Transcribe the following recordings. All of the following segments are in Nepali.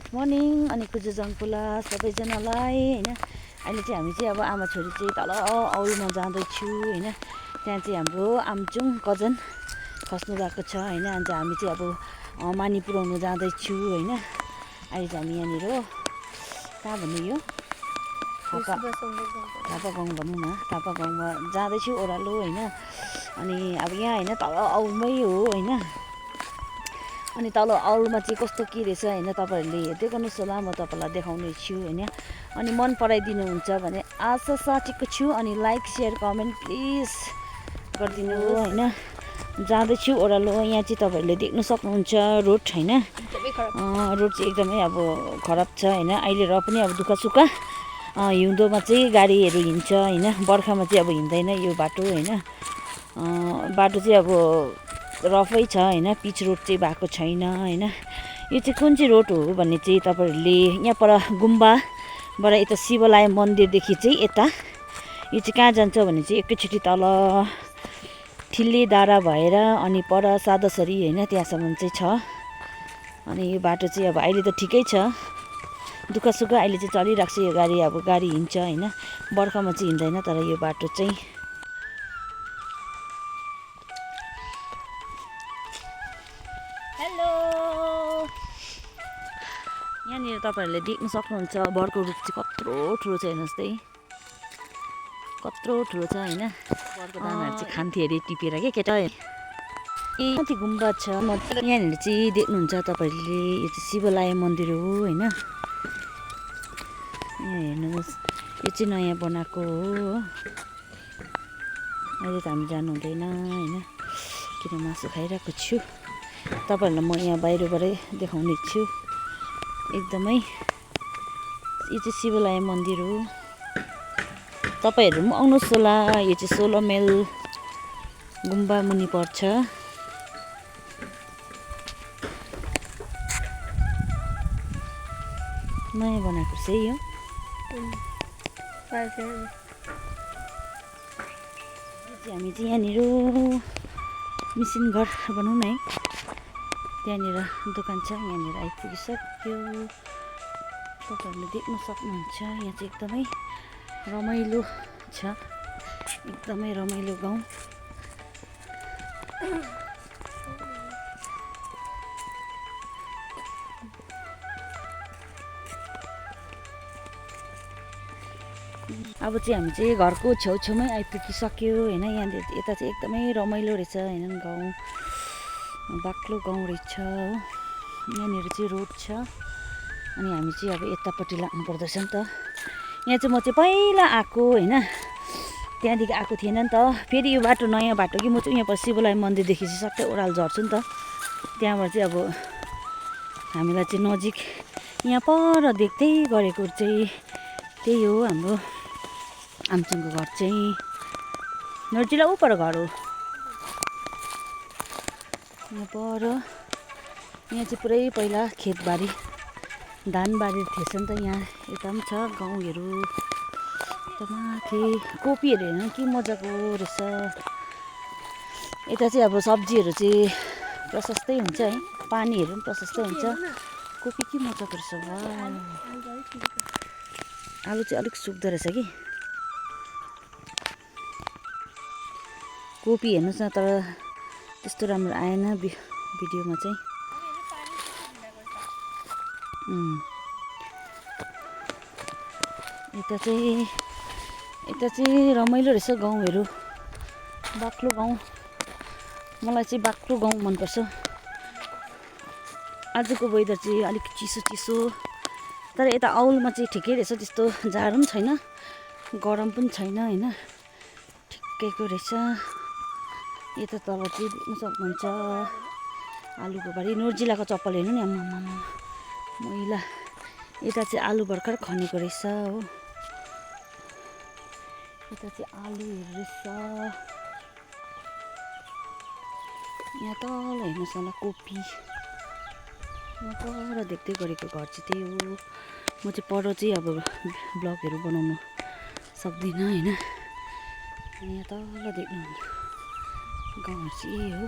मर्निङ अनि कुजो जङ्कुला सबैजनालाई होइन। अहिले चाहिँ हामी चाहिँ अब आमा छोरी चाहिँ तल औलमा जाँदैछु होइन। त्यहाँ चाहिँ हाम्रो आमचुङ कजन खस्नु गएको छ होइन। अन्त हामी चाहिँ अब मानी पुऱ्याउनु जाँदैछु होइन। अहिले चाहिँ हामी यहाँनिर कहाँ भन्नु यो थापा गाउँ भनौँ न, थापा गाउँमा जाँदैछु ओह्रालो होइन। अनि अब यहाँ होइन तल औलमै हो होइन। अनि तल औलमा चाहिँ कस्तो के रहेछ होइन, तपाईँहरूले हेर्दै गर्नुहोस् होला, म तपाईँलाई देखाउने छु होइन। अनि मन पराइदिनुहुन्छ भने आशा साटेको छु। अनि लाइक सेयर कमेन्ट प्लिज गरिदिनु होइन। जाँदैछु ओह्रालो। यहाँ चाहिँ तपाईँहरूले देख्न सक्नुहुन्छ रोड होइन। रोड चाहिँ एकदमै अब खराब छ होइन अहिले, र पनि अब दुःख सुख हिउँदोमा चाहिँ गाडीहरू हिँड्छ होइन। बर्खामा चाहिँ अब हिँड्दैन यो बाटो होइन। बाटो चाहिँ अब रफै छ होइन, पिच रोड चाहिँ भएको छैन होइन। यो चाहिँ कुन चाहिँ रोड हो भन्ने चाहिँ तपाईँहरूले यहाँ पर गुम्बाबाट यता शिवलाय मन्दिरदेखि चाहिँ यता यो चाहिँ कहाँ जान्छ भने चाहिँ एकैचोटि तल ठिल्ले डाँडा भएर अनि पर सादसरी होइन त्यहाँसम्म चाहिँ छ। अनि यो बाटो चाहिँ अब अहिले त ठिकै छ, दुःख सुख अहिले चाहिँ चलिरहेको छ यो गाडी। अब गाडी हिँड्छ होइन, बर्खामा चाहिँ हिँड्दैन। तर यो बाटो चाहिँ हेलो, यहाँनिर तपाईँहरूले देख्न सक्नुहुन्छ बरको रुख चाहिँ कत्रो ठुलो छ हेर्नुहोस् त, कत्रो ठुलो छ होइन। बरको दानाहरू चाहिँ खान्थे अरे टिपेर के केटा। ए कति गुम्बा छ यहाँनिर चाहिँ देख्नुहुन्छ तपाईँहरूले, यो चाहिँ शिवलाय मन्दिर हो होइन। यहाँ हेर्नुहोस् यो चाहिँ नयाँ बनाएको हो। अहिले त हामी जानु हुँदैन होइन, किन मासु खाइरहेको छु। तपाईँहरूलाई म यहाँ बाहिरबाटै देखाउने छु एकदमै। यो चाहिँ शिवलाय मन्दिर हो, तपाईँहरू पनि आउनुहोस् होला। यो चाहिँ 16 माइल गुम्बा मुनि पर्छ। नयाँ बनाएको छ यो। हामी चाहिँ यहाँनिर मिसिन घर भनौँ न है, त्यहाँनिर दोकान छ, यहाँनिर आइपुगिसक्यो। तपाईँहरूले देख्न सक्नुहुन्छ यहाँ चाहिँ एकदमै रमाइलो छ, एकदमै रमाइलो गाउँ। अब चाहिँ हामी चाहिँ घरको छेउछेउमै आइपुगिसक्यो होइन। यहाँनिर यता चाहिँ एकदमै रमाइलो रहेछ होइन, गाउँ बाक्लो गाउँ रहेछ हो। यहाँनिर चाहिँ रोड छ अनि हामी चाहिँ अब यतापट्टि लाग्नु पर्दैछ नि त। यहाँ चाहिँ म चाहिँ पहिला आएको होइन, त्यहाँदेखि आएको थिएन नि त। फेरि यो बाटो नयाँ बाटो कि, म चाहिँ यहाँ पर शिवलाय मन्दिरदेखि चाहिँ सट्टै ओह्रालो झर्छु नि त। त्यहाँबाट चाहिँ अब हामीलाई चाहिँ नजिक यहाँ पर देख्दै गरेको चाहिँ त्यही हो हाम्रो आमचुङको घर चाहिँ। नर्जिला ऊ पर घर हो यहाँ पर। यहाँ चाहिँ पुरै पहिला खेतबारी धानबारी थिएछ नि त। यहाँ यता पनि छ गाउँहरू, यता माथि कोपीहरू हेर्नु के मजाको रहेछ। यता चाहिँ अब सब्जीहरू चाहिँ प्रशस्तै हुन्छ है, पानीहरू पनि प्रशस्तै हुन्छ। कोपी के मजाको रहेछ वा। आलु चाहिँ अलिक सुक्दो रहेछ कि। कोपी हेर्नुहोस् न, तर त्यस्तो राम्रो आएन भिडियोमा चाहिँ। यता चाहिँ रमाइलो रहेछ गाउँहरू, बाक्लो गाउँ। मलाई चाहिँ बाक्लो गाउँ मनपर्छ। आजको वेदर चाहिँ अलिक चिसो चिसो, तर यता औलमा चाहिँ ठिकै रहेछ, त्यस्तो जाडो पनि छैन गरम पनि छैन होइन, ठिकैको रहेछ। यता तल चाहिँ देख्न सक्नुहुन्छ आलुको बारी। नर्जिलाको चप्पल हेर्नु नि आम्मामा मैला। यता चाहिँ आलु भर्खर खनेको रहेछ हो। यता चाहिँ आलुहरू रहेछ। यहाँ तल हेर्नुहोस् होला कोपी। यहाँ पर देख्दै गरेको घर चाहिँ त्यही हो। म चाहिँ पर चाहिँ अब ब्लगहरू बनाउनु सक्दिनँ होइन। यहाँ तल देख्नुहुन्छ गाउँहरू चाहिँ यही हो।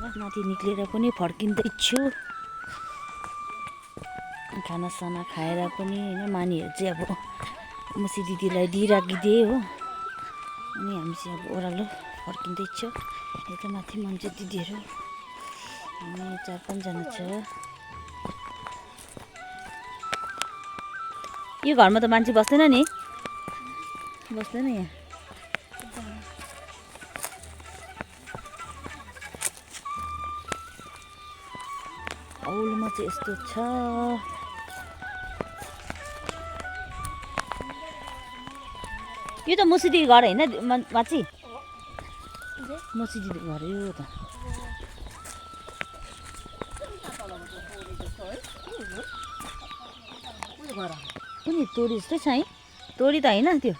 माथि निक्लेर पनि फर्किँदैछु खानासाना खाएर पनि होइन मानीहरू चाहिँ अब मुसी दिदीलाई दिइराखिदिए हो अनि हामी चाहिँ अब ओह्रालो फर्किँदैछ यता माथि मान्छे दिदीहरू अनि 4-5 जना छ यो घरमा त मान्छे बस्दैन नि बस्दैन यहाँ औलमा चाहिँ यस्तो छ यो त मुसी दिदी घर होइन माची मुसी दिदी घर यो त कुनै तोरी जस्तै छ है तोरी त होइन त्यो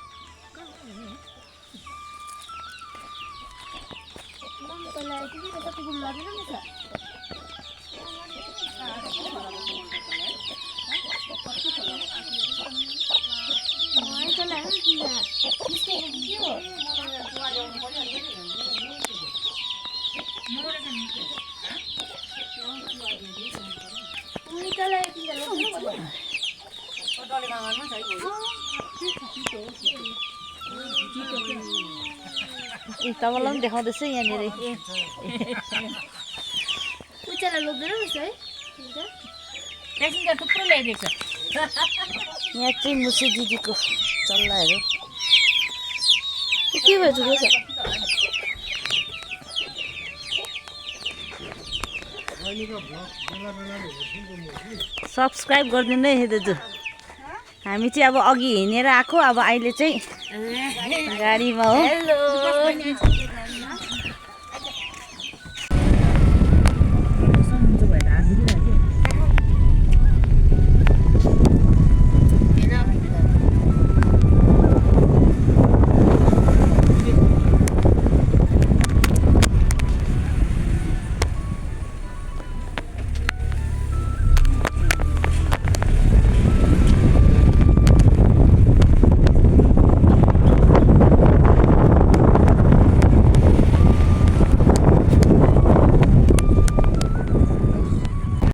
तपाईँलाई पनि देखाउँदैछु यहाँनिर थुप्रो ल्याइदिएको छ यहाँ चाहिँ मुसी दिदीको चल्लाहरू के भयो ठुलो छ सब्सक्राइब गरिदिनु है दाजु हामी चाहिँ अब अघि हिँडेर आएको अब अहिले चाहिँ गाडीमा हो हेलो